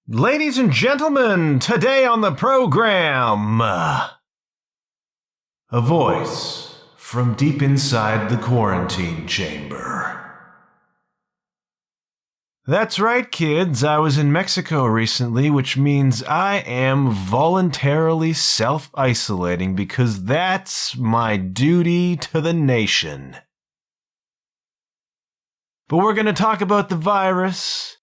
Ladies and gentlemen, today on the program, a voice from deep inside the quarantine chamber. That's right, kids. I was in Mexico recently, which means I am voluntarily self-isolating because that's my duty to the nation. But we're going to talk about the virus.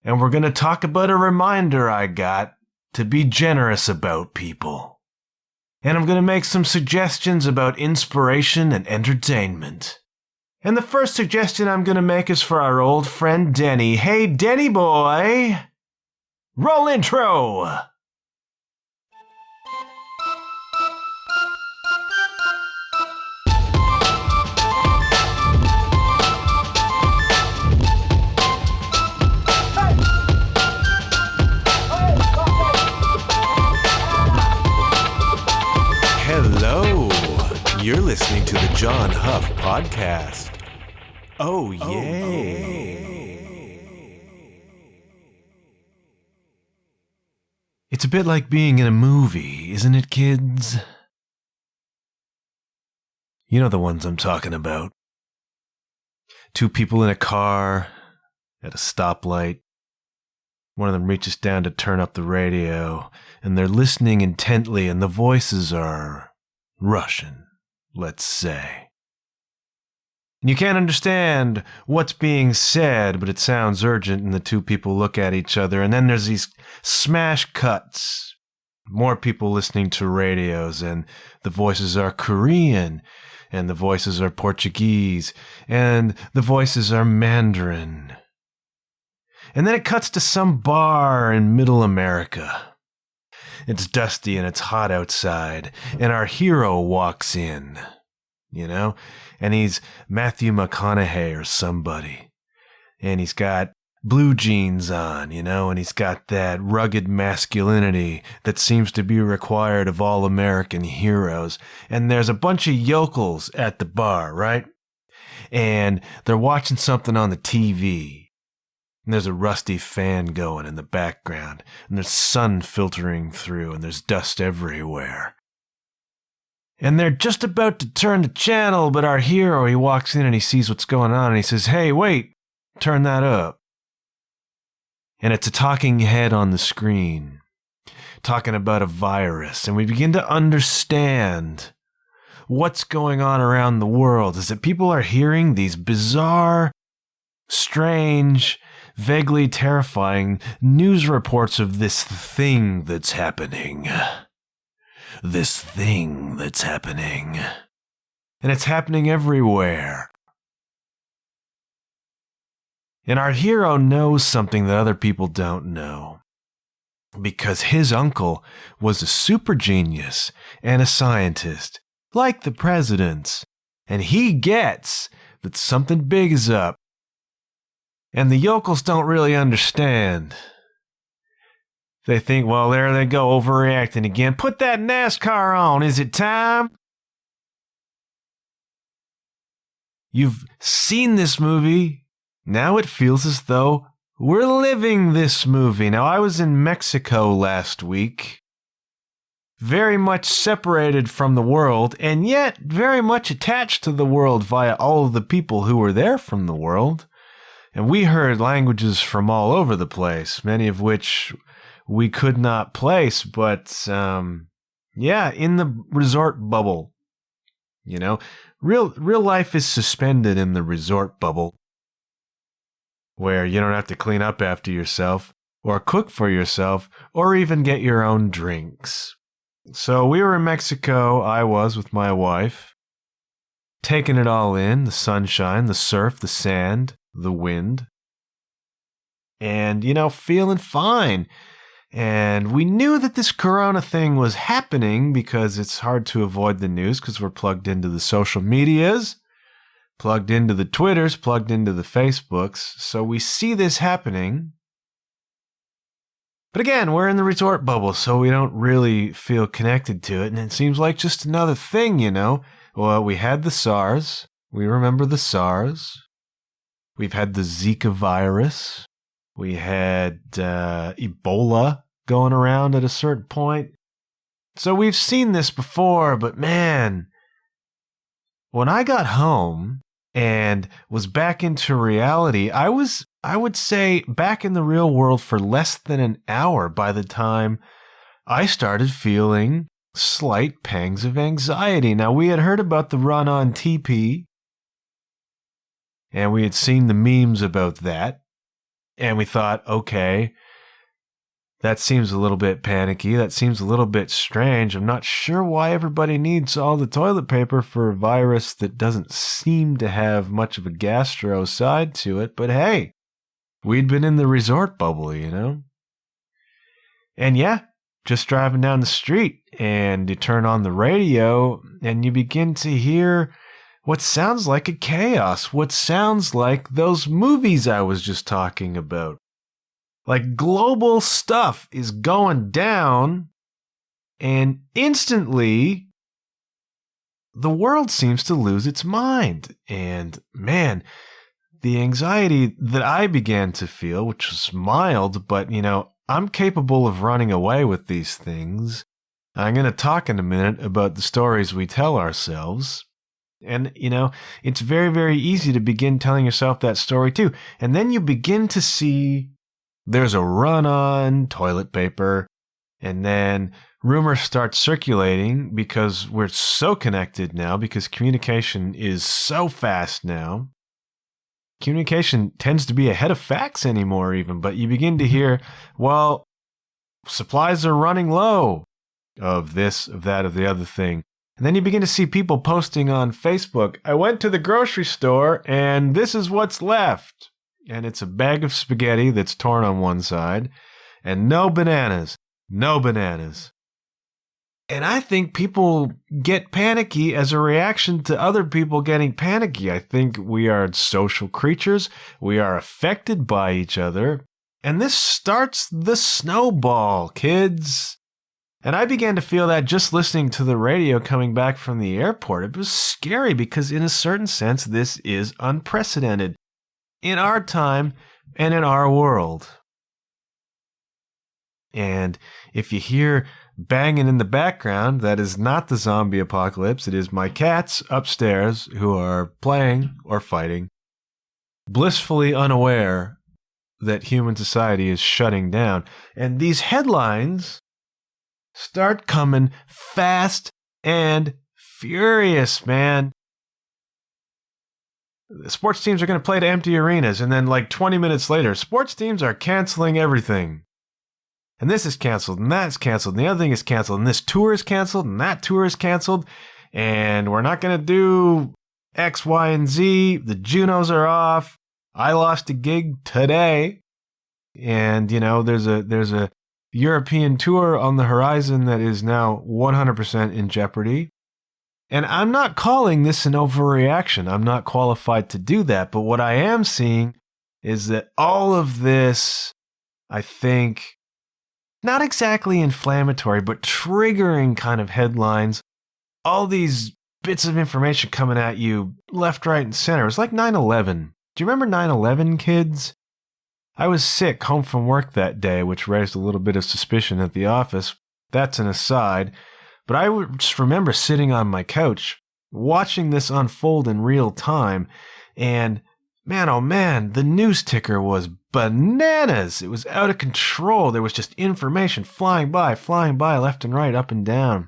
And we're going to talk about a reminder I got to be generous about people. And I'm going to make some suggestions about inspiration and entertainment. And the first suggestion I'm going to make is for our old friend Denny. Hey, Denny boy! Roll intro! Hello, you're listening to the John Huff Podcast. Oh, yay. It's a bit like being in a movie, isn't it, kids? You know the ones I'm talking about. Two people in a car at a stoplight. One of them reaches down to turn up the radio, and they're listening intently, and the voices are Russian, let's say. You can't understand what's being said, but it sounds urgent, and the two people look at each other, and then there's these smash cuts. More people listening to radios, and the voices are Korean, and the voices are Portuguese, and the voices are Mandarin. And then it cuts to some bar in middle America. It's dusty and it's hot outside, and our hero walks in, and he's Matthew McConaughey or somebody. And he's got blue jeans on, and he's got that rugged masculinity that seems to be required of all American heroes. And there's a bunch of yokels at the bar, right? And they're watching something on the TV. And there's a rusty fan going in the background, and there's sun filtering through, and there's dust everywhere. And they're just about to turn the channel, but our hero, he walks in and he sees what's going on, and he says, "Hey, wait, turn that up." And it's a talking head on the screen, talking about a virus, and we begin to understand what's going on around the world, is that people are hearing these bizarre, strange, vaguely terrifying news reports of this thing that's happening. This thing that's happening. And it's happening everywhere. And our hero knows something that other people don't know. Because his uncle was a super genius and a scientist, like the president's. And he gets that something big is up. And the yokels don't really understand. They think, well, there they go, overreacting again. Put that NASCAR on. Is it time? You've seen this movie. Now it feels as though we're living this movie. Now, I was in Mexico last week, very much separated from the world, and yet very much attached to the world via all of the people who were there from the world. And we heard languages from all over the place, many of which we could not place, but in the resort bubble. Real life is suspended in the resort bubble, where you don't have to clean up after yourself, or cook for yourself, or even get your own drinks. So we were in Mexico, I was with my wife, taking it all in, the sunshine, the surf, the sand, the wind, and, feeling fine. And we knew that this corona thing was happening because it's hard to avoid the news because we're plugged into the social medias, plugged into the Twitters, plugged into the Facebooks. So we see this happening. But again, we're in the resort bubble, so we don't really feel connected to it. And it seems like just another thing, Well, we had the SARS. We remember the SARS. We've had the Zika virus. We had Ebola going around at a certain point. So we've seen this before, but man, when I got home and was back into reality, I would say, back in the real world for less than an hour by the time I started feeling slight pangs of anxiety. Now, we had heard about the run on TP, and we had seen the memes about that, and we thought, okay, that seems a little bit panicky. That seems a little bit strange. I'm not sure why everybody needs all the toilet paper for a virus that doesn't seem to have much of a gastro side to it. But hey, we'd been in the resort bubble, you know? And yeah, just driving down the street and you turn on the radio and you begin to hear what sounds like a chaos, what sounds like those movies I was just talking about. Like, global stuff is going down, and instantly, the world seems to lose its mind. And man, the anxiety that I began to feel, which was mild, but you know, I'm capable of running away with these things. I'm going to talk in a minute about the stories we tell ourselves. And, you know, it's very, very easy to begin telling yourself that story too. And then you begin to see there's a run on toilet paper, and then rumors start circulating because we're so connected now, because communication is so fast now. Communication tends to be ahead of facts anymore even, but you begin to hear, well, supplies are running low of this, of that, of the other thing. And then you begin to see people posting on Facebook, I went to the grocery store and this is what's left. And it's a bag of spaghetti that's torn on one side, and no bananas. No bananas. And I think people get panicky as a reaction to other people getting panicky. I think we are social creatures. We are affected by each other. And this starts the snowball, kids. And I began to feel that just listening to the radio coming back from the airport. It was scary because in a certain sense, this is unprecedented in our time and in our world. And if you hear banging in the background, that is not the zombie apocalypse. It is my cats upstairs who are playing or fighting, blissfully unaware that human society is shutting down. And these headlines start coming fast and furious, man. The sports teams are going to play to empty arenas, and then like 20 minutes later, sports teams are canceling everything. And this is canceled, and that's canceled, and the other thing is canceled, and this tour is canceled, and that tour is canceled, and we're not going to do X, Y, and Z. The Junos are off. I lost a gig today, and you know there's a European tour on the horizon that is now 100% in jeopardy. And I'm not calling this an overreaction. I'm not qualified to do that. But what I am seeing is that all of this, I think, not exactly inflammatory, but triggering kind of headlines, all these bits of information coming at you left, right, and center. It's like 9/11. Do you remember 9/11, kids? I was sick home from work that day, which raised a little bit of suspicion at the office. That's an aside. But I just remember sitting on my couch, watching this unfold in real time, and man, oh man, the news ticker was bananas. It was out of control. There was just information flying by left and right, up and down.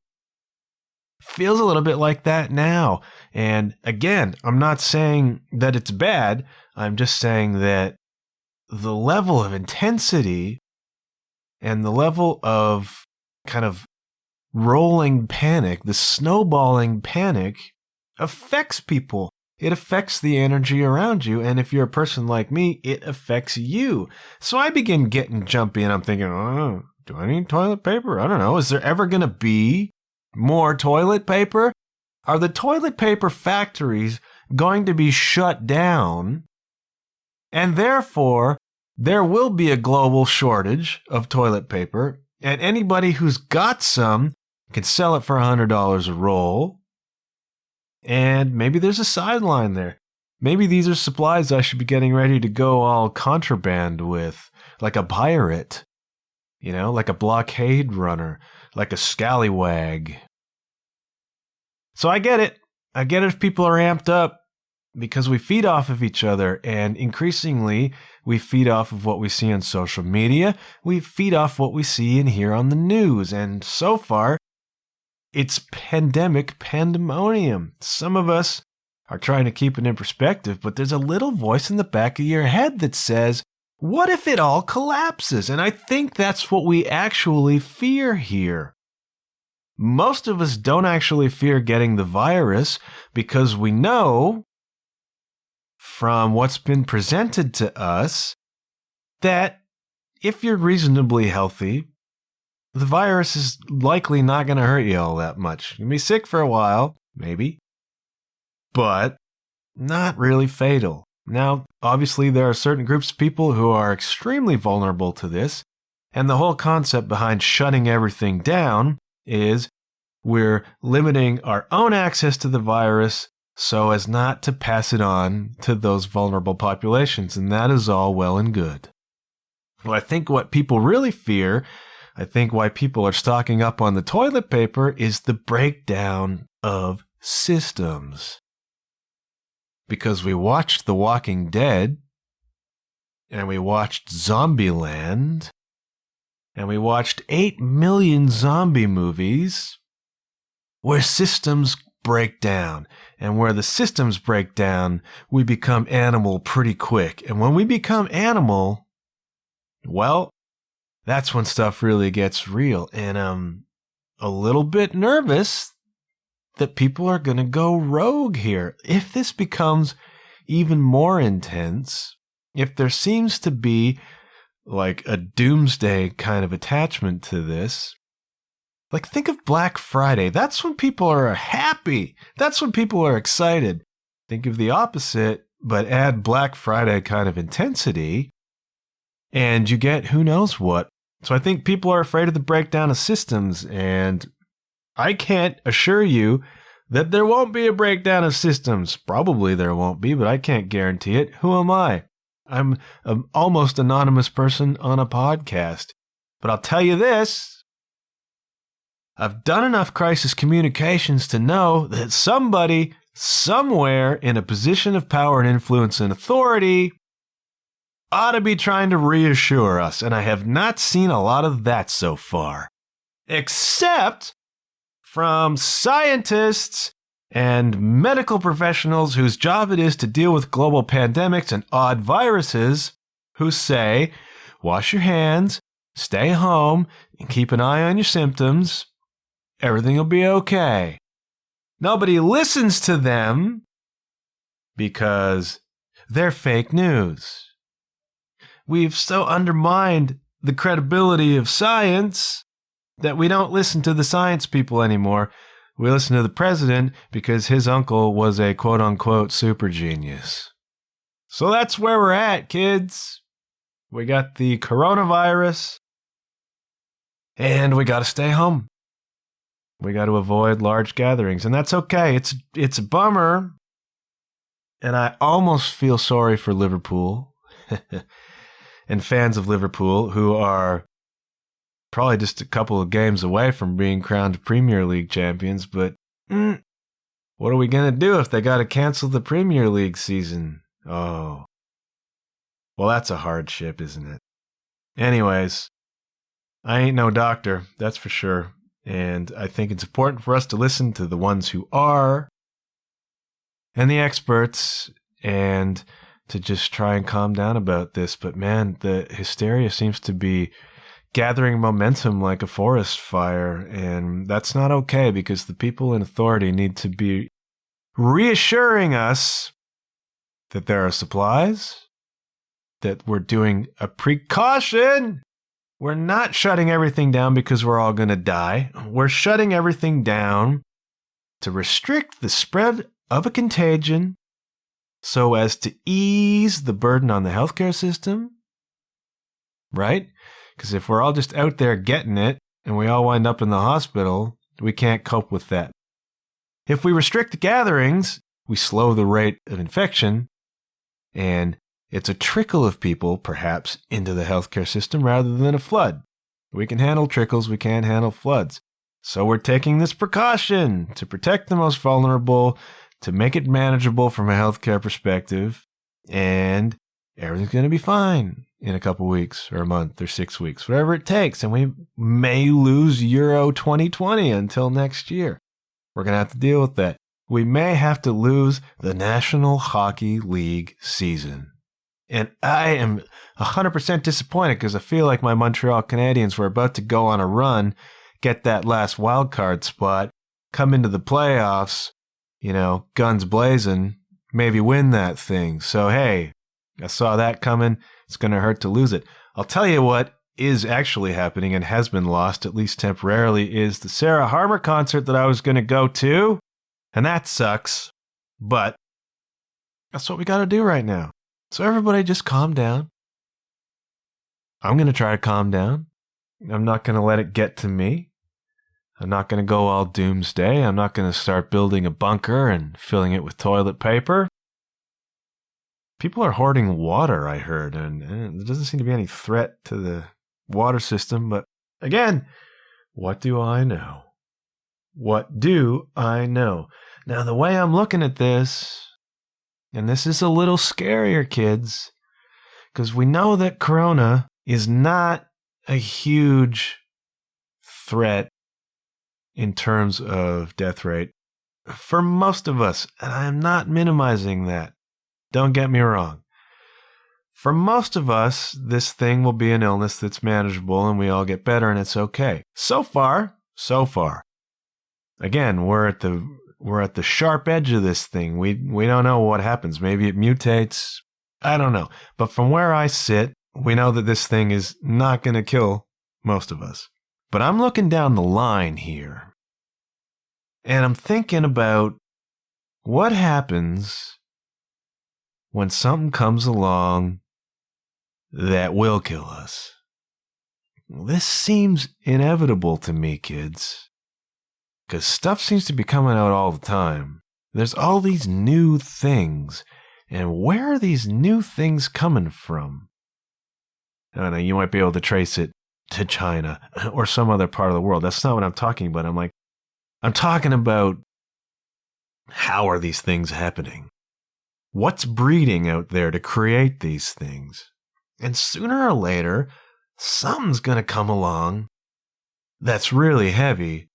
Feels a little bit like that now. And again, I'm not saying that it's bad. I'm just saying that the level of intensity and the level of kind of rolling panic, the snowballing panic, affects people. It affects the energy around you, and if you're a person like me, it affects you. So I begin getting jumpy, and I'm thinking, oh, do I need toilet paper? I don't know. Is there ever going to be more toilet paper? Are the toilet paper factories going to be shut down? And therefore, there will be a global shortage of toilet paper, and anybody who's got some can sell it for $100 a roll. And maybe there's a sideline there. Maybe these are supplies I should be getting ready to go all contraband with. like a pirate, like a blockade runner, like a scallywag. So I get it. I get it if people are amped up because we feed off of each other, and increasingly we feed off of what we see on social media. We feed off what we see and hear on the news, and so far, it's pandemic pandemonium. Some of us are trying to keep it in perspective, but there's a little voice in the back of your head that says, what if it all collapses? And I think that's what we actually fear here. Most of us don't actually fear getting the virus because we know from what's been presented to us that if you're reasonably healthy, the virus is likely not going to hurt you all that much. You'll be sick for a while, maybe, but not really fatal. Now, obviously, there are certain groups of people who are extremely vulnerable to this, and the whole concept behind shutting everything down is we're limiting our own access to the virus so as not to pass it on to those vulnerable populations, and that is all well and good. Well, I think what people really fear, I think why people are stocking up on the toilet paper, is the breakdown of systems. Because we watched The Walking Dead, and we watched Zombieland, and we watched 8 million zombie movies where systems break down. And where the systems break down, we become animal pretty quick. And when we become animal, well, that's when stuff really gets real. And I'm a little bit nervous that people are going to go rogue here. If this becomes even more intense, if there seems to be like a doomsday kind of attachment to this, like think of Black Friday. That's when people are happy. That's when people are excited. Think of the opposite, but add Black Friday kind of intensity, and you get who knows what. So I think people are afraid of the breakdown of systems, and I can't assure you that there won't be a breakdown of systems. Probably there won't be, but I can't guarantee it. Who am I? I'm an almost anonymous person on a podcast. But I'll tell you this. I've done enough crisis communications to know that somebody, somewhere in a position of power and influence and authority ought to be trying to reassure us. And I have not seen a lot of that so far. Except from scientists and medical professionals whose job it is to deal with global pandemics and odd viruses, who say, wash your hands, stay home, and keep an eye on your symptoms. Everything will be okay. Nobody listens to them because they're fake news. We've so undermined the credibility of science that we don't listen to the science people anymore. We listen to the president because his uncle was a quote-unquote super genius. So that's where we're at, kids. We got the coronavirus, and we got to stay home. We got to avoid large gatherings, and that's okay. It's a bummer, and I almost feel sorry for Liverpool and fans of Liverpool who are probably just a couple of games away from being crowned Premier League champions, but what are we going to do if they got to cancel the Premier League season? Oh, well, that's a hardship, isn't it? Anyways, I ain't no doctor, that's for sure. And I think it's important for us to listen to the ones who are and the experts and to just try and calm down about this. But man, the hysteria seems to be gathering momentum like a forest fire. And that's not okay because the people in authority need to be reassuring us that there are supplies, that we're doing a precaution. We're not shutting everything down because we're all going to die. We're shutting everything down to restrict the spread of a contagion so as to ease the burden on the healthcare system, right? Because if we're all just out there getting it and we all wind up in the hospital, we can't cope with that. If we restrict the gatherings, we slow the rate of infection, and It's a trickle of people, perhaps, into the healthcare system rather than a flood. We can handle trickles, we can't handle floods. So we're taking this precaution to protect the most vulnerable, to make it manageable from a healthcare perspective, and everything's going to be fine in a couple weeks or a month or 6 weeks, whatever it takes. And we may lose Euro 2020 until next year. We're going to have to deal with that. We may have to lose the National Hockey League season. And I am 100% disappointed because I feel like my Montreal Canadiens were about to go on a run, get that last wild card spot, come into the playoffs, guns blazing, maybe win that thing. So, hey, I saw that coming. It's going to hurt to lose it. I'll tell you what is actually happening and has been lost, at least temporarily, is the Sarah Harmer concert that I was going to go to. And that sucks. But that's what we got to do right now. So everybody just calm down. I'm going to try to calm down. I'm not going to let it get to me. I'm not going to go all doomsday. I'm not going to start building a bunker and filling it with toilet paper. People are hoarding water, I heard, and there doesn't seem to be any threat to the water system. But again, what do I know? What do I know? Now, the way I'm looking at this, and this is a little scarier, kids, because we know that Corona is not a huge threat in terms of death rate for most of us. And I'm not minimizing that. Don't get me wrong. For most of us, this thing will be an illness that's manageable and we all get better and it's okay. So far. Again, we're at the sharp edge of this thing. We don't know what happens. Maybe it mutates. I don't know. But from where I sit, we know that this thing is not going to kill most of us. But I'm looking down the line here. And I'm thinking about what happens when something comes along that will kill us. This seems inevitable to me, kids. Because stuff seems to be coming out all the time. There's all these new things. And where are these new things coming from? I don't know, you might be able to trace it to China or some other part of the world. That's not what I'm talking about. I'm talking about how are these things happening? What's breeding out there to create these things? And sooner or later, something's going to come along that's really heavy,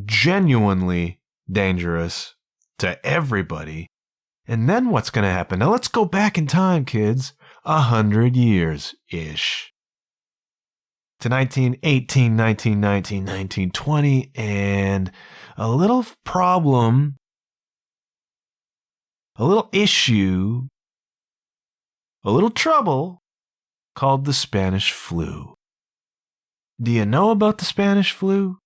genuinely dangerous to everybody. And then what's going to happen? Now let's go back in time, kids. 100 years-ish. To 1918, 1919, 1920, and a little problem, a little issue, a little trouble called the Spanish flu. Do you know about the Spanish flu?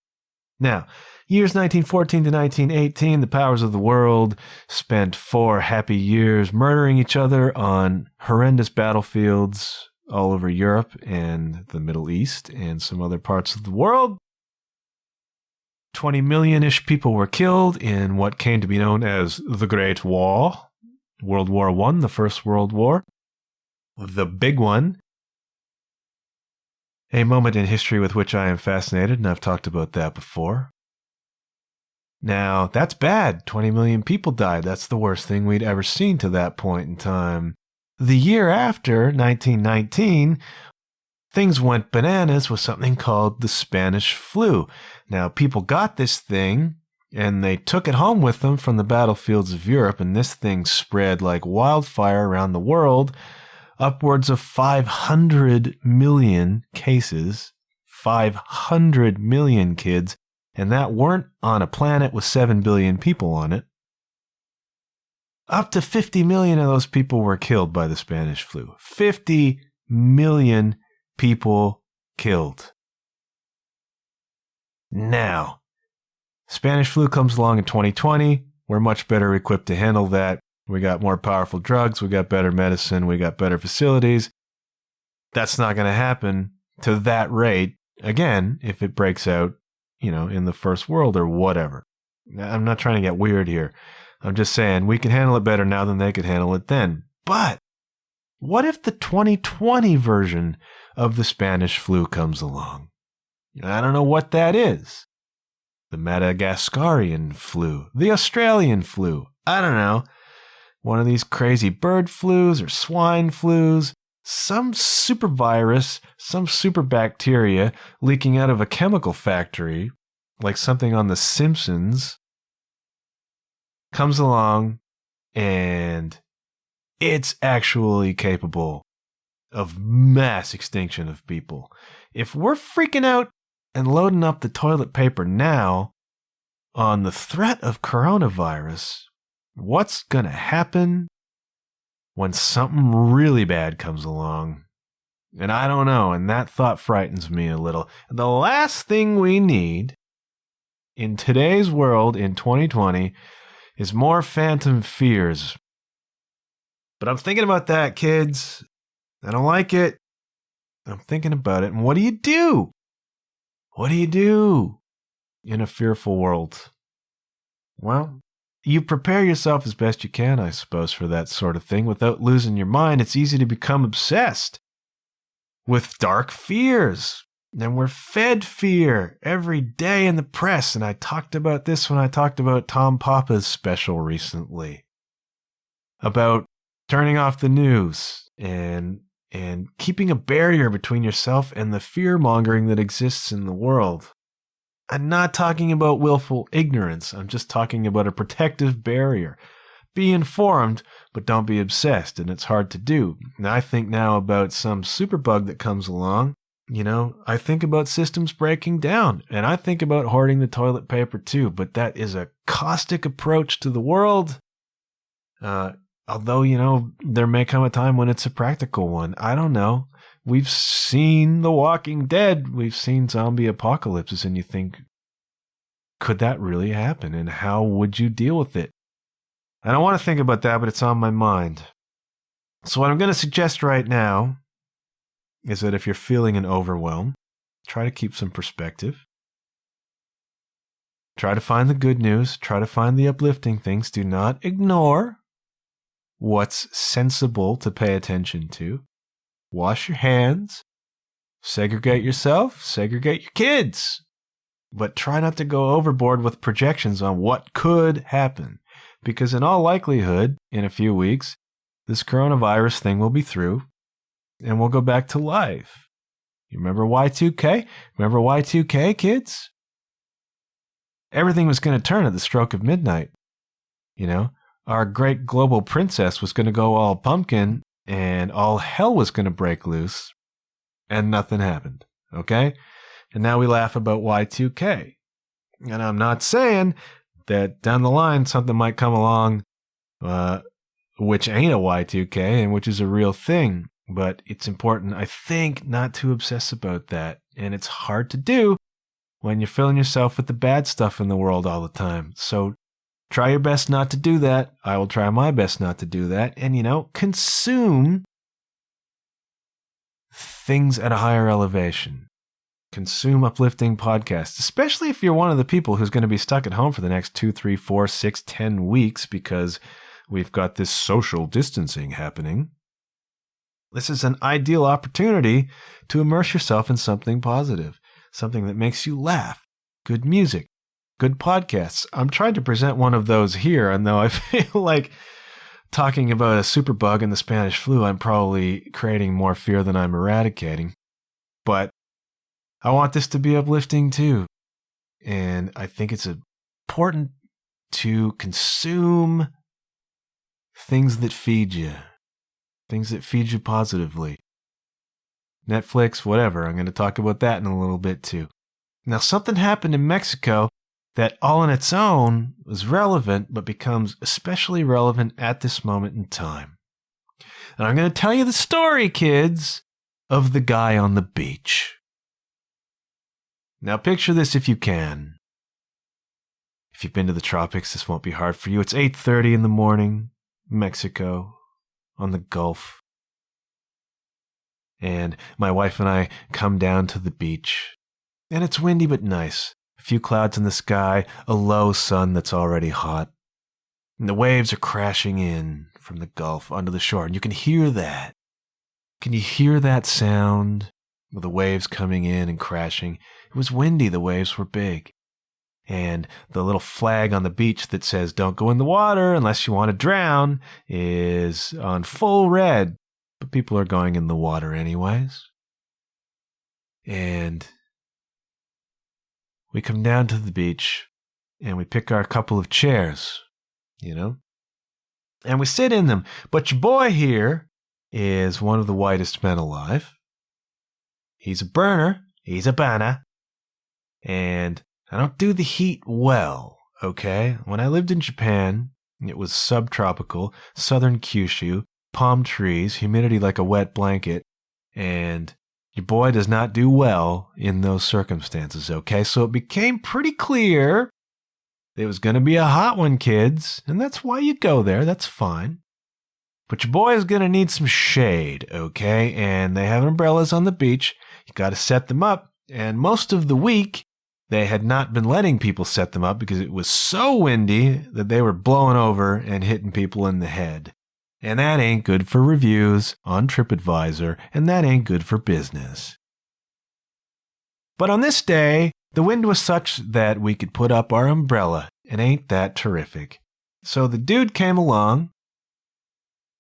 Now, years 1914 to 1918, the powers of the world spent 4 happy years murdering each other on horrendous battlefields all over Europe and the Middle East and some other parts of the world. 20 million-ish people were killed in what came to be known as the Great War, World War I, the First World War. The big one. A moment in history with which I am fascinated, and I've talked about that before. Now, that's bad. 20 million people died. That's the worst thing we'd ever seen to that point in time. The year after, 1919, things went bananas with something called the Spanish flu. Now, people got this thing, and they took it home with them from the battlefields of Europe, and this thing spread like wildfire around the world. Upwards of 500 million cases, 500 million kids, and that weren't on a planet with 7 billion people on it. Up to 50 million of those people were killed by the Spanish flu. 50 million people killed. Now, Spanish flu comes along in 2020. We're much better equipped to handle that. We got more powerful drugs. We got better medicine. We got better facilities. That's not going to happen to that rate, again, if it breaks out, in the first world or whatever. I'm not trying to get weird here. I'm just saying we can handle it better now than they could handle it then. But What if the 2020 version of the Spanish flu comes along? I don't know what that is. The Madagascarian flu, the Australian flu, I don't know. One of these crazy bird flus or swine flus, some super virus, some super bacteria leaking out of a chemical factory, like something on The Simpsons, comes along and it's actually capable of mass extinction of people. If we're freaking out and loading up the toilet paper now on the threat of coronavirus, what's going to happen when something really bad comes along? And I don't know, and that thought frightens me a little. The last thing we need in today's world in 2020 is more phantom fears. But I'm thinking about that, kids. I don't like it. I'm thinking about it. And what do you do? What do you do in a fearful world? Well, you prepare yourself as best you can, I suppose, for that sort of thing without losing your mind. It's easy to become obsessed with dark fears. And we're fed fear every day in the press. And I talked about this when I talked about Tom Papa's special recently. About turning off the news and keeping a barrier between yourself and the fear-mongering that exists in the world. I'm not talking about willful ignorance. I'm just talking about a protective barrier. Be informed, but don't be obsessed, and it's hard to do. And I think now about some superbug that comes along. I think about systems breaking down, and I think about hoarding the toilet paper too, but that is a caustic approach to the world. Although, there may come a time when it's a practical one. I don't know. We've seen The Walking Dead. We've seen zombie apocalypses, and you think, could that really happen? And how would you deal with it? I don't want to think about that, but it's on my mind. So what I'm going to suggest right now is that if you're feeling an overwhelm, try to keep some perspective. Try to find the good news. Try to find the uplifting things. Do not ignore what's sensible to pay attention to. Wash your hands. Segregate yourself. Segregate your kids. But try not to go overboard with projections on what could happen. Because in all likelihood, in a few weeks, this coronavirus thing will be through. And we'll go back to life. You remember Y2K? Remember Y2K, kids? Everything was going to turn at the stroke of midnight. Our great global princess was going to go all pumpkin and all hell was going to break loose and nothing happened. Okay? And now we laugh about Y2K. And I'm not saying that down the line something might come along which ain't a Y2K and which is a real thing. But it's important, I think, not to obsess about that. And it's hard to do when you're filling yourself with the bad stuff in the world all the time. So try your best not to do that. I will try my best not to do that. And, consume things at a higher elevation. Consume uplifting podcasts, especially if you're one of the people who's going to be stuck at home for the next 2, 3, 4, 6, 10 weeks because we've got this social distancing happening. This is an ideal opportunity to immerse yourself in something positive, something that makes you laugh, good music, good podcasts. I'm trying to present one of those here, and though I feel like talking about a superbug and the Spanish flu, I'm probably creating more fear than I'm eradicating. But I want this to be uplifting too. And I think it's important to consume things that feed you. Things that feed you positively. Netflix, whatever. I'm going to talk about that in a little bit too. Now, something happened in Mexico that all on its own was relevant, but becomes especially relevant at this moment in time. And I'm going to tell you the story, kids, of the guy on the beach. Now, picture this if you can. If you've been to the tropics, this won't be hard for you. It's 8:30 in the morning, Mexico. On the Gulf. And my wife and I come down to the beach. And it's windy but nice. A few clouds in the sky, a low sun that's already hot. And the waves are crashing in from the Gulf onto the shore. And you can hear that. Can you hear that sound of the waves coming in and crashing? It was windy, the waves were big. And the little flag on the beach that says, don't go in the water unless you want to drown, is on full red. But people are going in the water anyways. And we come down to the beach and we pick our couple of chairs, and we sit in them. But your boy here is one of the whitest men alive. He's a burner. He's a banner. And I don't do the heat well, okay? When I lived in Japan, it was subtropical, southern Kyushu, palm trees, humidity like a wet blanket, and your boy does not do well in those circumstances, okay? So it became pretty clear it was going to be a hot one, kids, and that's why you go there. That's fine. But your boy is going to need some shade, okay? And they have umbrellas on the beach. You got to set them up. And most of the week, they had not been letting people set them up because it was so windy that they were blowing over and hitting people in the head. And that ain't good for reviews on TripAdvisor, and that ain't good for business. But on this day, the wind was such that we could put up our umbrella, and ain't that terrific? So the dude came along,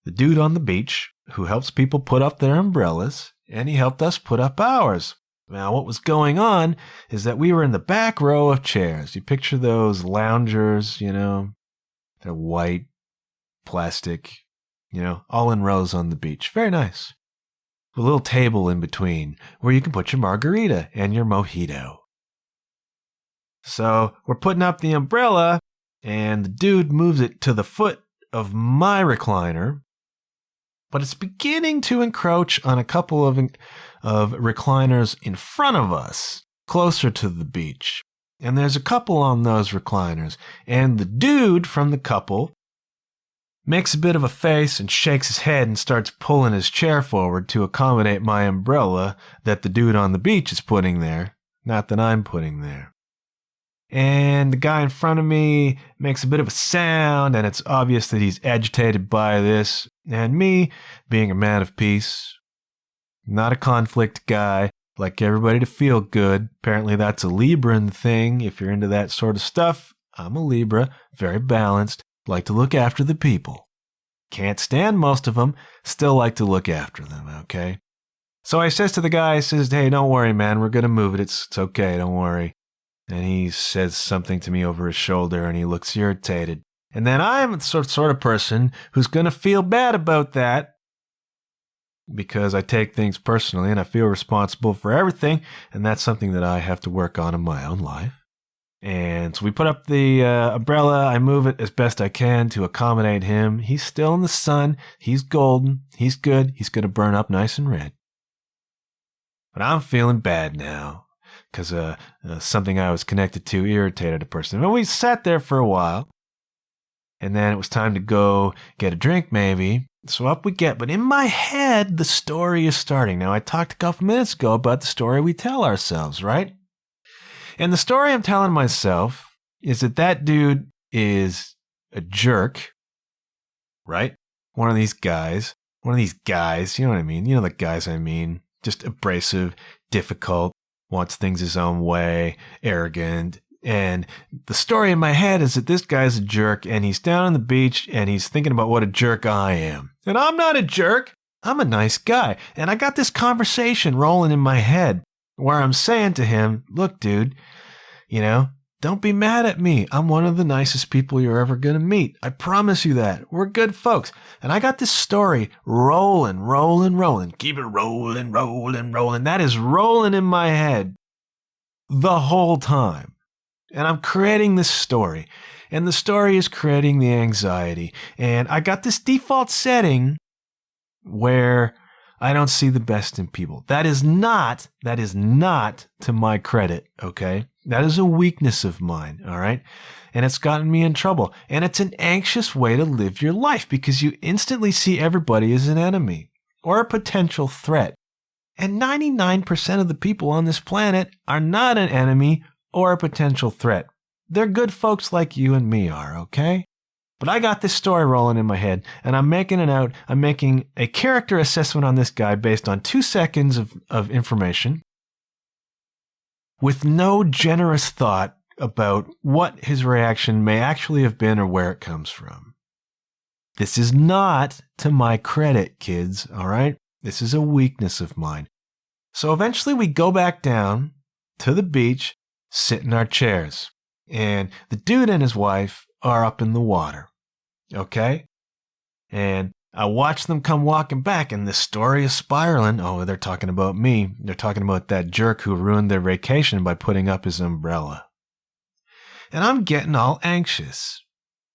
the dude on the beach, who helps people put up their umbrellas, and he helped us put up ours. Now, what was going on is that we were in the back row of chairs. You picture those loungers, they're white, plastic, all in rows on the beach. Very nice. A little table in between where you can put your margarita and your mojito. So we're putting up the umbrella, and the dude moves it to the foot of my recliner, but it's beginning to encroach on a couple of recliners in front of us, closer to the beach. And there's a couple on those recliners, and the dude from the couple makes a bit of a face and shakes his head and starts pulling his chair forward to accommodate my umbrella that the dude on the beach is putting there, not that I'm putting there. And the guy in front of me makes a bit of a sound, and it's obvious that he's agitated by this. And me, being a man of peace, not a conflict guy, like everybody to feel good. Apparently that's a Libran thing. If you're into that sort of stuff, I'm a Libra, very balanced, like to look after the people. Can't stand most of them, still like to look after them, okay? So I says to the guy, hey, don't worry, man, we're going to move it. It's okay, don't worry. And he says something to me over his shoulder, and he looks irritated. And then I'm the sort of person who's going to feel bad about that because I take things personally and I feel responsible for everything, and that's something that I have to work on in my own life. And so we put up the umbrella. I move it as best I can to accommodate him. He's still in the sun. He's golden. He's good. He's going to burn up nice and red. But I'm feeling bad now because something I was connected to irritated a person. And we sat there for a while, and then it was time to go get a drink maybe. So up we get. But in my head, the story is starting. Now, I talked a couple minutes ago about the story we tell ourselves, right? And the story I'm telling myself is that dude is a jerk, right? One of these guys, you know what I mean? You know the guys I mean. Just abrasive, difficult, wants things his own way, arrogant. And the story in my head is that this guy's a jerk, and he's down on the beach, and he's thinking about what a jerk I am. And I'm not a jerk. I'm a nice guy. And I got this conversation rolling in my head where I'm saying to him, look, dude, don't be mad at me. I'm one of the nicest people you're ever going to meet. I promise you that. We're good folks. And I got this story rolling. Keep it rolling. That is rolling in my head the whole time. And I'm creating this story. And the story is creating the anxiety. And I got this default setting where I don't see the best in people. That is not to my credit, okay? That is a weakness of mine, all right? And it's gotten me in trouble. And it's an anxious way to live your life because you instantly see everybody as an enemy or a potential threat. And 99% of the people on this planet are not an enemy or a potential threat. They're good folks like you and me are, okay? But I got this story rolling in my head, and I'm making it out. I'm making a character assessment on this guy based on 2 seconds of information with no generous thought about what his reaction may actually have been or where it comes from. This is not to my credit, kids, all right? This is a weakness of mine. So eventually we go back down to the beach, sit in our chairs, and the dude and his wife are up in the water, okay? And I watch them come walking back, and the story is spiraling. Oh, they're talking about me. They're talking about that jerk who ruined their vacation by putting up his umbrella. And I'm getting all anxious.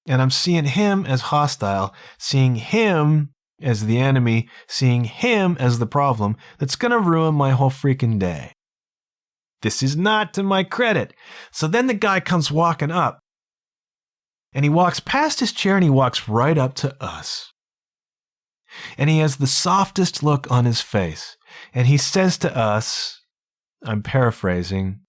And I'm seeing him as hostile, seeing him as the enemy, seeing him as the problem that's going to ruin my whole freaking day. This is not to my credit. So then the guy comes walking up. And he walks past his chair and he walks right up to us. And he has the softest look on his face. And he says to us, I'm paraphrasing,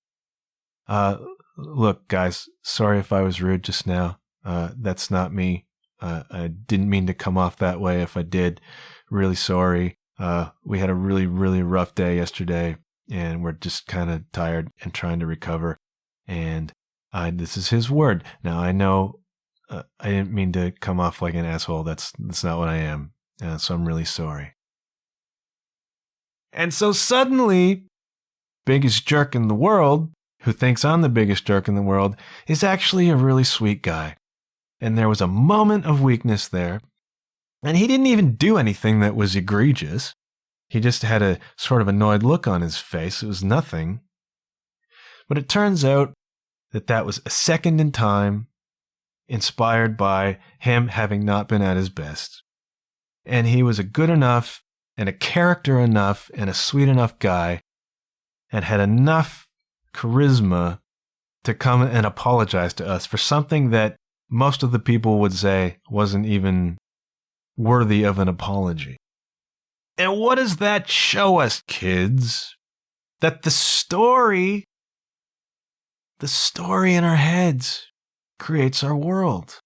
look, guys, sorry if I was rude just now. That's not me. I didn't mean to come off that way. If I did, really sorry. We had a really, really rough day yesterday, and we're just kind of tired and trying to recover. And this is his word. Now, I know I didn't mean to come off like an asshole. That's not what I am. So I'm really sorry. And so suddenly, biggest jerk in the world, who thinks I'm the biggest jerk in the world, is actually a really sweet guy. And there was a moment of weakness there. And he didn't even do anything that was egregious. He just had a sort of annoyed look on his face. It was nothing. But it turns out that was a second in time, inspired by him having not been at his best. And he was a good enough and a character enough and a sweet enough guy and had enough charisma to come and apologize to us for something that most of the people would say wasn't even worthy of an apology. And what does that show us, kids? That the story in our heads creates our world.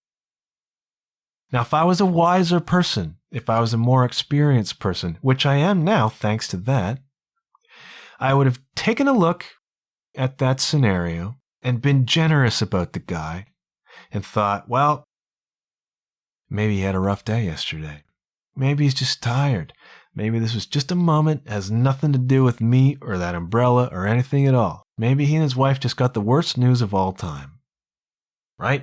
Now, if I was a wiser person, if I was a more experienced person, which I am now thanks to that, I would have taken a look at that scenario and been generous about the guy and thought, well, maybe he had a rough day yesterday. Maybe he's just tired. Maybe this was just a moment, has nothing to do with me or that umbrella or anything at all. Maybe he and his wife just got the worst news of all time. Right?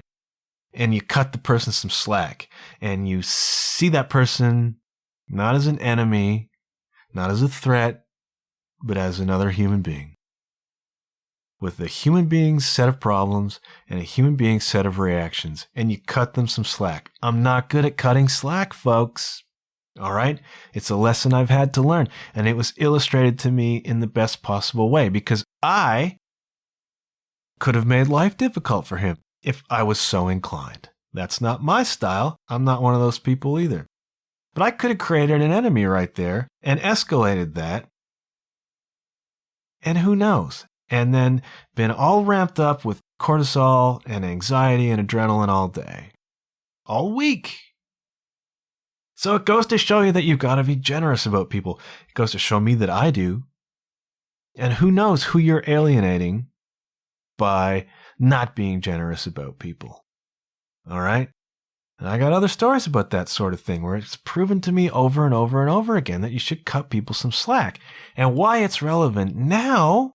And you cut the person some slack. And you see that person not as an enemy, not as a threat, but as another human being. With a human being's set of problems and a human being's set of reactions. And you cut them some slack. I'm not good at cutting slack, folks. All right? It's a lesson I've had to learn. And it was illustrated to me in the best possible way because I could have made life difficult for him if I was so inclined. That's not my style. I'm not one of those people either. But I could have created an enemy right there and escalated that. And who knows? And then been all ramped up with cortisol and anxiety and adrenaline all day. All week. So it goes to show you that you've got to be generous about people. It goes to show me that I do. And who knows who you're alienating by not being generous about people. All right? And I got other stories about that sort of thing where it's proven to me over and over and over again that you should cut people some slack. And why it's relevant now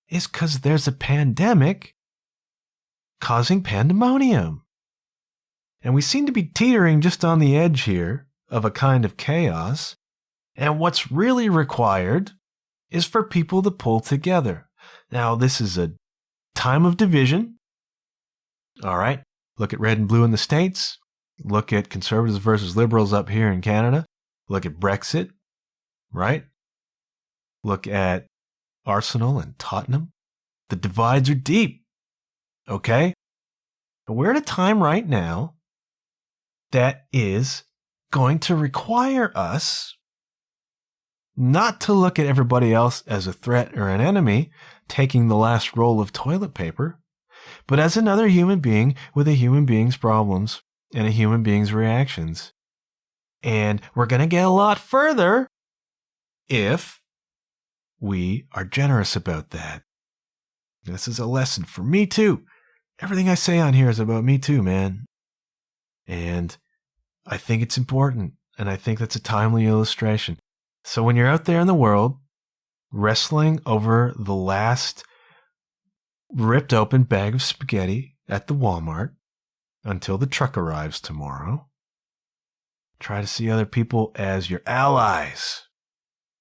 is because there's a pandemic causing pandemonium. And we seem to be teetering just on the edge here of a kind of chaos. And what's really required is for people to pull together. Now, this is a time of division. All right. Look at red and blue in the States. Look at conservatives versus liberals up here in Canada. Look at Brexit. Right? Look at Arsenal and Tottenham. The divides are deep. Okay? But we're at a time right now that is going to require us not to look at everybody else as a threat or an enemy, taking the last roll of toilet paper, but as another human being with a human being's problems and a human being's reactions. And we're going to get a lot further if we are generous about that. This is a lesson for me too. Everything I say on here is about me too, man. And I think it's important. And I think that's a timely illustration. So when you're out there in the world, wrestling over the last ripped open bag of spaghetti at the Walmart until the truck arrives tomorrow, try to see other people as your allies.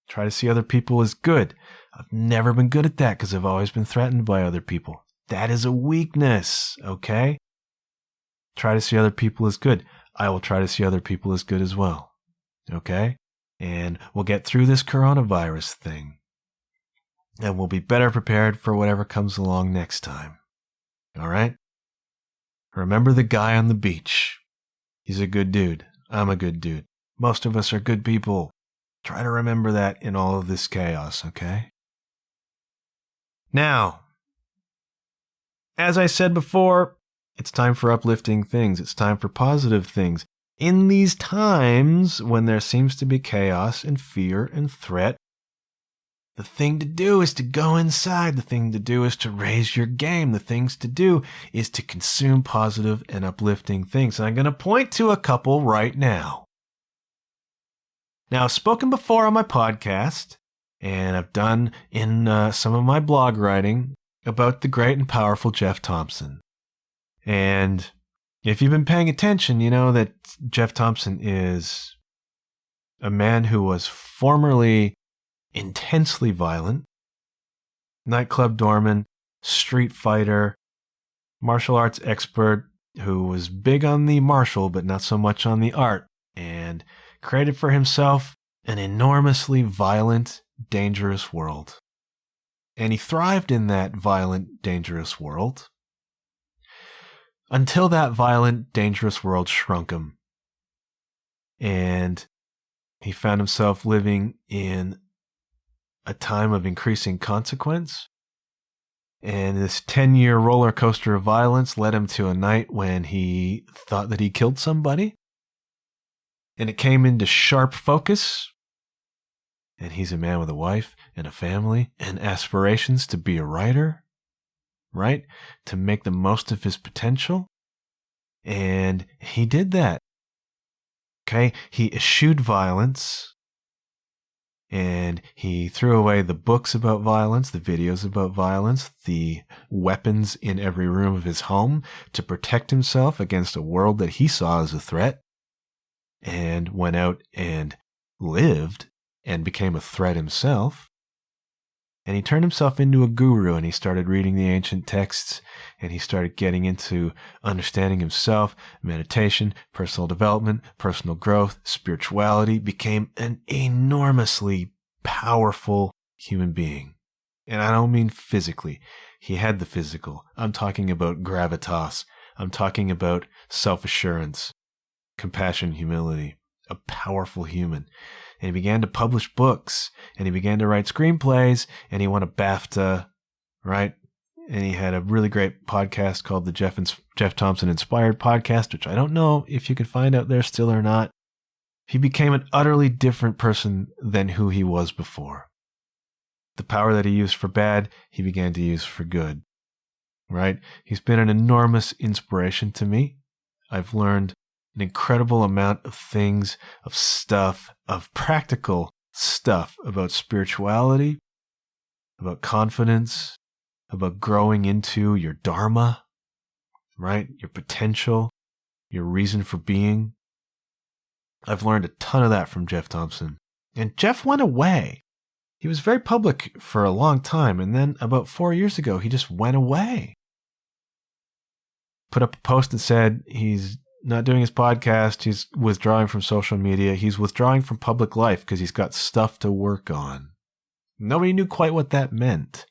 Try to see other people as good. I've never been good at that because I've always been threatened by other people. That is a weakness, okay? Try to see other people as good. I will try to see other people as good as well, okay? And we'll get through this coronavirus thing. And we'll be better prepared for whatever comes along next time. All right? Remember the guy on the beach. He's a good dude. I'm a good dude. Most of us are good people. Try to remember that in all of this chaos, okay? Now, as I said before, it's time for uplifting things. It's time for positive things. In these times when there seems to be chaos and fear and threat, the thing to do is to go inside. The thing to do is to raise your game. The things to do is to consume positive and uplifting things. And I'm going to point to a couple right now. Now, I've spoken before on my podcast, and I've done in some of my blog writing about the great and powerful Geoff Thompson. And if you've been paying attention, you know that Geoff Thompson is a man who was formerly intensely violent, nightclub doorman, street fighter, martial arts expert who was big on the martial but not so much on the art, and created for himself an enormously violent, dangerous world. And he thrived in that violent, dangerous world until that violent, dangerous world shrunk him. And he found himself living in a time of increasing consequence. And this 10-year roller coaster of violence led him to a night when he thought that he killed somebody. And it came into sharp focus. And he's a man with a wife and a family and aspirations to be a writer, right? To make the most of his potential. And he did that. Okay? He eschewed violence. And he threw away the books about violence, the videos about violence, the weapons in every room of his home to protect himself against a world that he saw as a threat. And went out and lived and became a threat himself. And he turned himself into a guru, and he started reading the ancient texts, and he started getting into understanding himself, meditation, personal development, personal growth, spirituality, became an enormously powerful human being. And I don't mean physically. He had the physical. I'm talking about gravitas. I'm talking about self-assurance, compassion, humility, a powerful human. And he began to publish books, and he began to write screenplays, and he won a BAFTA, right? And he had a really great podcast called the Geoff Thompson Inspired Podcast, which I don't know if you can find out there still or not. He became an utterly different person than who he was before. The power that he used for bad, he began to use for good, right? He's been an enormous inspiration to me. I've learned an incredible amount of things, of stuff, of practical stuff about spirituality, about confidence, about growing into your dharma, right? Your potential, your reason for being. I've learned a ton of that from Geoff Thompson. And Geoff went away. He was very public for a long time, and then about 4 years ago, he just went away. Put up a post that said he's not doing his podcast, he's withdrawing from social media, he's withdrawing from public life because he's got stuff to work on. Nobody knew quite what that meant,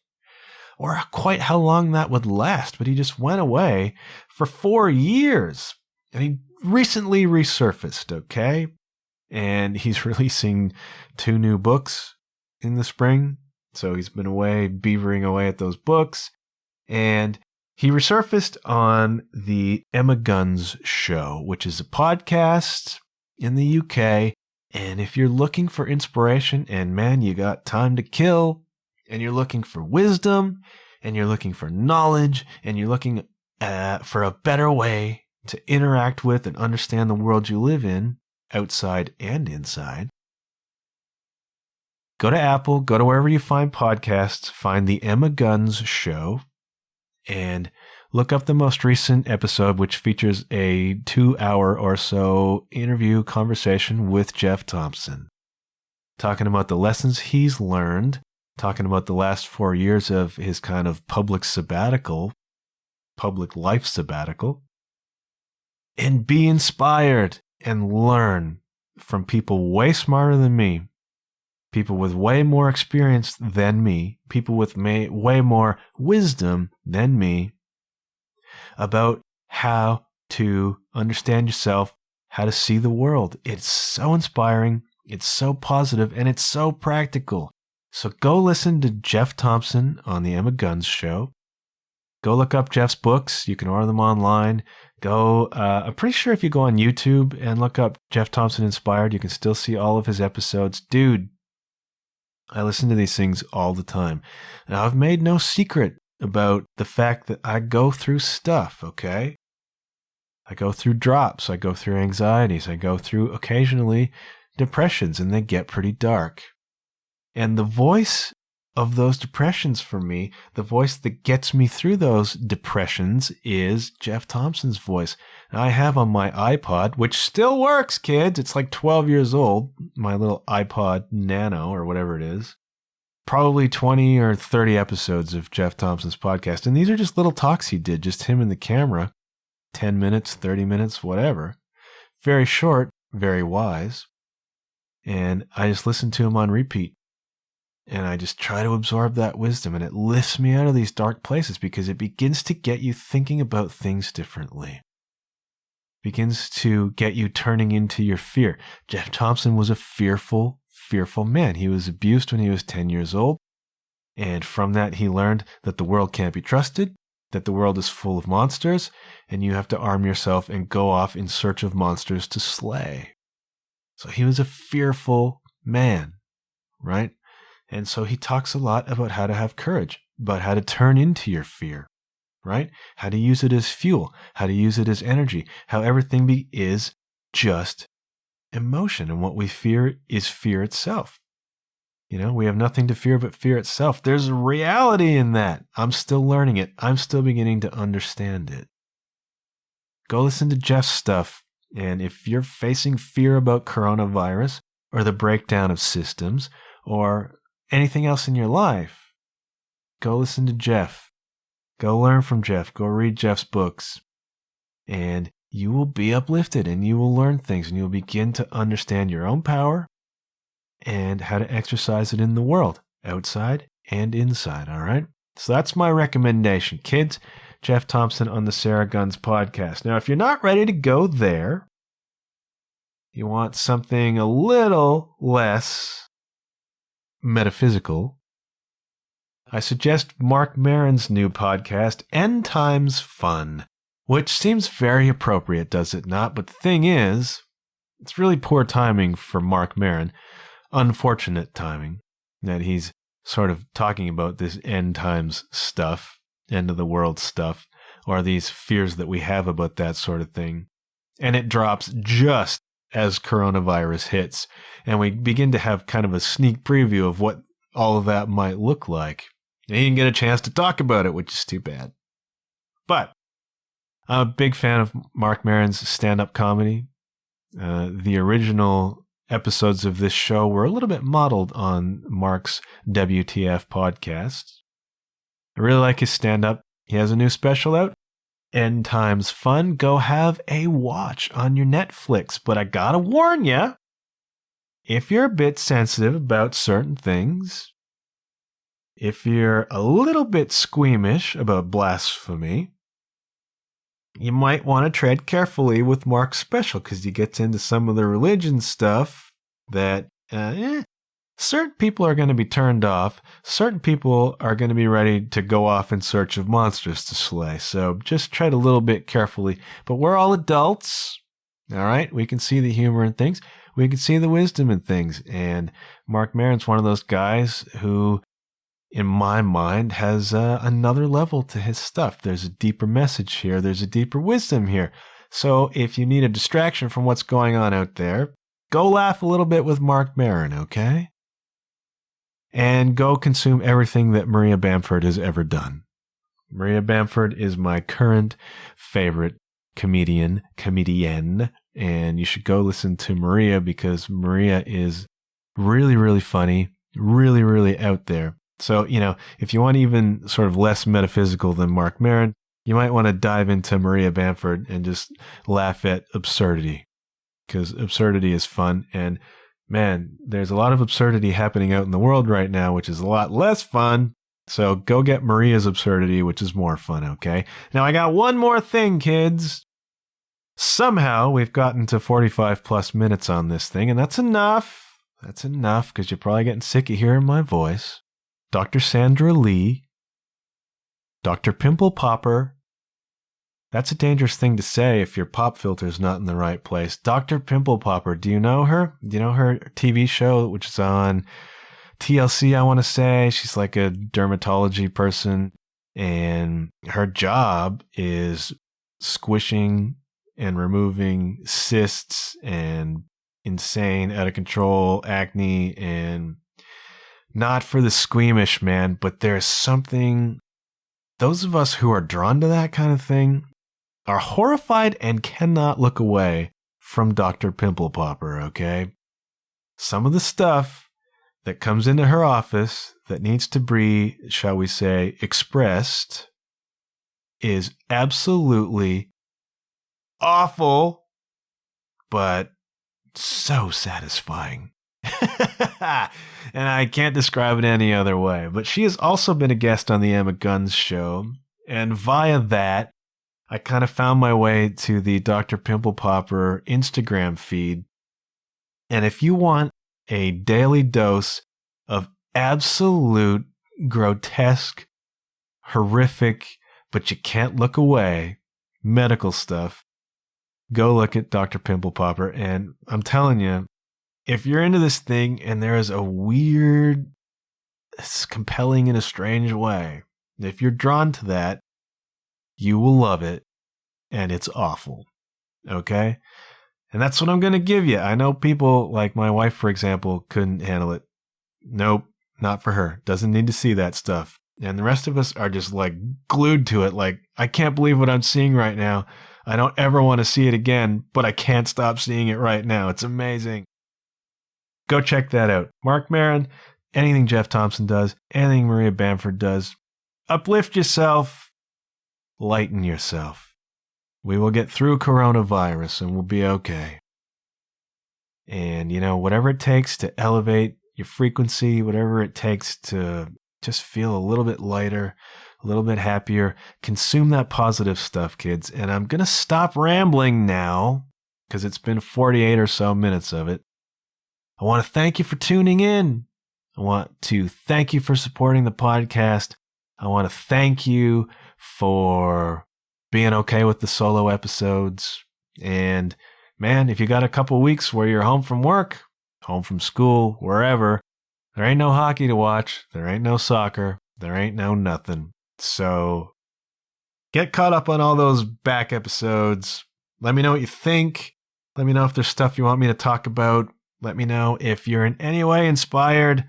or quite how long that would last, but he just went away for 4 years, and he recently resurfaced, okay? And he's releasing 2 new books in the spring, so he's been away, beavering away at those books, and He resurfaced on the Emma Guns Show, which is a podcast in the UK. And if you're looking for inspiration and man, you got time to kill, and you're looking for wisdom, and you're looking for knowledge, and you're looking for a better way to interact with and understand the world you live in, outside and inside, go to Apple, go to wherever you find podcasts, find the Emma Guns Show, and look up the most recent episode, which features a 2-hour or so interview conversation with Geoff Thompson, talking about the lessons he's learned, talking about the last 4 years of his kind of public life sabbatical, and be inspired and learn from people way smarter than me, people with way more experience than me, people with way more wisdom than me, about how to understand yourself, how to see the world. It's so inspiring, it's so positive, and it's so practical. So go listen to Geoff Thompson on the Emma Guns Show. Go look up Geoff's books. You can order them online. I'm pretty sure if you go on YouTube and look up Geoff Thompson Inspired, you can still see all of his episodes. Dude, I listen to these things all the time. Now, I've made no secret about the fact that I go through stuff, okay? I go through drops. I go through anxieties. I go through, occasionally, depressions, and they get pretty dark. And the voice of those depressions for me, the voice that gets me through those depressions, is Geoff Thompson's voice. I have on my iPod, which still works, kids. It's like 12 years old, my little iPod Nano or whatever it is. Probably 20 or 30 episodes of Geoff Thompson's podcast. And these are just little talks he did, just him and the camera. 10 minutes, 30 minutes, whatever. Very short, very wise. And I just listen to him on repeat. And I just try to absorb that wisdom, and it lifts me out of these dark places because it begins to get you thinking about things differently. Begins to get you turning into your fear. Geoff Thompson was a fearful man. He was abused when he was 10 years old. And from that, he learned that the world can't be trusted, that the world is full of monsters, and you have to arm yourself and go off in search of monsters to slay. So he was a fearful man, right? And so he talks a lot about how to have courage, about how to turn into your fear, right? How to use it as fuel, how to use it as energy, how everything is just emotion. And what we fear is fear itself. You know, we have nothing to fear but fear itself. There's a reality in that. I'm still learning it. I'm still beginning to understand it. Go listen to Geoff's stuff. And if you're facing fear about coronavirus or the breakdown of systems or anything else in your life, go listen to Geoff. Go learn from Geoff. Go read Geoff's books. And you will be uplifted and you will learn things and you'll begin to understand your own power and how to exercise it in the world, outside and inside, all right? So that's my recommendation. Kids, Geoff Thompson on the Sarah Guns podcast. Now, if you're not ready to go there, you want something a little less metaphysical, I suggest Marc Maron's new podcast, End Times Fun, which seems very appropriate, does it not? But the thing is, it's really poor timing for Marc Maron, unfortunate timing, that he's sort of talking about this end times stuff, end of the world stuff, or these fears that we have about that sort of thing. And it drops just as coronavirus hits, and we begin to have kind of a sneak preview of what all of that might look like. And he didn't get a chance to talk about it, which is too bad. But I'm a big fan of Marc Maron's stand-up comedy. The original episodes of this show were a little bit modeled on Marc's WTF podcast. I really like his stand-up. He has a new special out, End Times Fun. Go have a watch on your Netflix. But I gotta warn you, if you're a bit sensitive about certain things, if you're a little bit squeamish about blasphemy, you might want to tread carefully with Marc's special because he gets into some of the religion stuff that certain people are going to be turned off. Certain people are going to be ready to go off in search of monsters to slay. So just tread a little bit carefully. But we're all adults. All right? We can see the humor in things. We can see the wisdom in things. And Marc Maron's one of those guys who, in my mind, has another level to his stuff. There's a deeper message here. There's a deeper wisdom here. So if you need a distraction from what's going on out there, go laugh a little bit with Marc Maron, okay? And go consume everything that Maria Bamford has ever done. Maria Bamford is my current favorite comedian, and you should go listen to Maria because Maria is really, really funny, really, really out there. So, if you want even sort of less metaphysical than Marc Maron, you might want to dive into Maria Bamford and just laugh at absurdity, because absurdity is fun. And man, there's a lot of absurdity happening out in the world right now, which is a lot less fun. So go get Maria's absurdity, which is more fun, okay? Now I got one more thing, kids. Somehow we've gotten to 45 plus minutes on this thing, and that's enough. That's enough, because you're probably getting sick of hearing my voice. Dr. Sandra Lee, Dr. Pimple Popper. That's a dangerous thing to say if your pop filter's not in the right place. Dr. Pimple Popper, do you know her? Do you know her TV show, which is on TLC, I want to say? She's like a dermatology person, and her job is squishing and removing cysts and insane, out of control acne, and not for the squeamish, man, but there's something. Those of us who are drawn to that kind of thing are horrified and cannot look away from Dr. Pimple Popper, okay? Some of the stuff that comes into her office that needs to be, shall we say, expressed is absolutely awful, but so satisfying. And I can't describe it any other way. But she has also been a guest on the Emma Guns show. And via that, I kind of found my way to the Dr. Pimple Popper Instagram feed. And if you want a daily dose of absolute grotesque, horrific, but you can't look away medical stuff, go look at Dr. Pimple Popper. And I'm telling you, if you're into this thing and there is a weird, it's compelling in a strange way, if you're drawn to that, you will love it, and it's awful, okay? And that's what I'm going to give you. I know people like my wife, for example, couldn't handle it. Nope, not for her. Doesn't need to see that stuff. And the rest of us are just like glued to it. Like, I can't believe what I'm seeing right now. I don't ever want to see it again, but I can't stop seeing it right now. It's amazing. Go check that out. Marc Maron, anything Geoff Thompson does, anything Maria Bamford does. Uplift yourself. Lighten yourself. We will get through coronavirus and we'll be okay. And, whatever it takes to elevate your frequency, whatever it takes to just feel a little bit lighter, a little bit happier, consume that positive stuff, kids. And I'm going to stop rambling now because it's been 48 or so minutes of it. I want to thank you for tuning in. I want to thank you for supporting the podcast. I want to thank you for being okay with the solo episodes. And man, if you got a couple weeks where you're home from work, home from school, wherever, there ain't no hockey to watch. There ain't no soccer. There ain't no nothing. So get caught up on all those back episodes. Let me know what you think. Let me know if there's stuff you want me to talk about. Let me know if you're in any way inspired,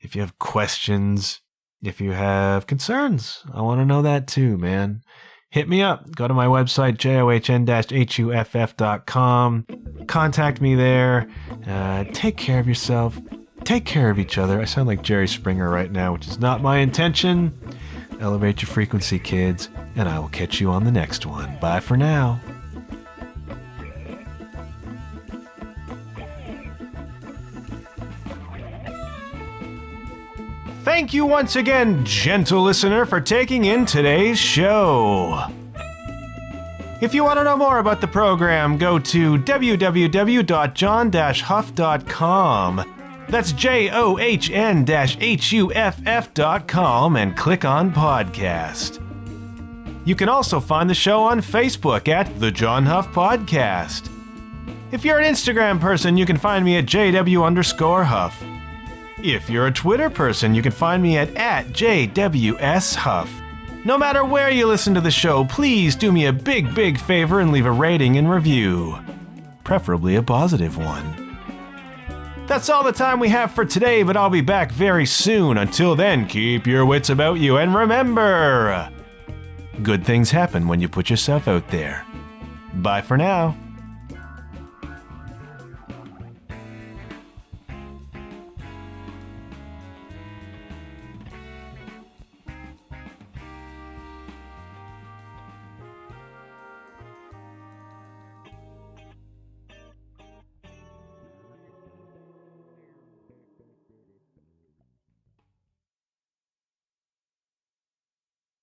if you have questions, if you have concerns. I want to know that too, man. Hit me up. Go to my website, john-huff.com. Contact me there. Take care of yourself. Take care of each other. I sound like Jerry Springer right now, which is not my intention. Elevate your frequency, kids, and I will catch you on the next one. Bye for now. Thank you once again, gentle listener, for taking in today's show. If you want to know more about the program, go to www.john-huff.com. That's john-huff.com and click on podcast. You can also find the show on Facebook at The John Huff Podcast. If you're an Instagram person, you can find me at JW_Huff. If you're a Twitter person, you can find me at @JWSHuff. No matter where you listen to the show, please do me a big favor and leave a rating and review. Preferably a positive one. That's all the time we have for today, but I'll be back very soon. Until then, keep your wits about you, and remember, good things happen when you put yourself out there. Bye for now.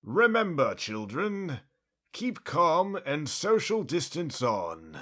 Remember, children, keep calm and social distance on.